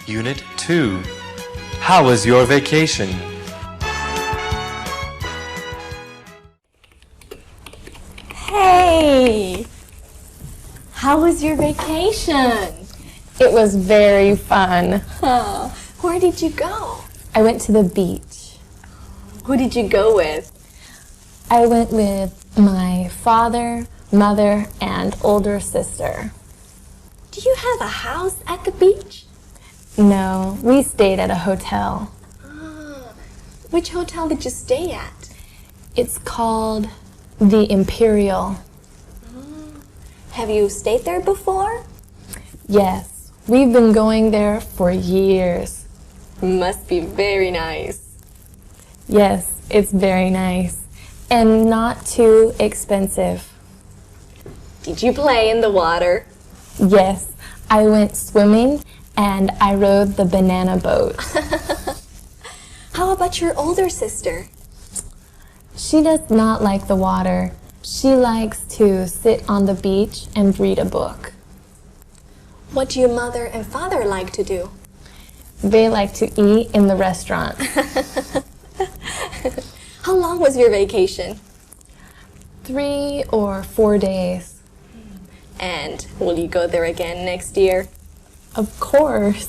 Unit 2. How was your vacation? Hey! How was your vacation? It was very fun. Huh. Where did you go? I went to the beach. Who did you go with? I went with my father, mother, and older sister. Do you have a house at the beach? No, we stayed at a hotel. Which hotel did you stay at? It's called the Imperial. Have you stayed there before? Yes, we've been going there for years. Must be very nice. Yes, it's very nice and not too expensive. Did you play in the water? Yes, I went swimming and I rode the banana boat. How about your older sister? She does not like the water. She likes to sit on the beach and read a book. What do your mother and father like to do? They like to eat in the restaurant. How long was your vacation? 3 or 4 days. And will you go there again next year? Of course.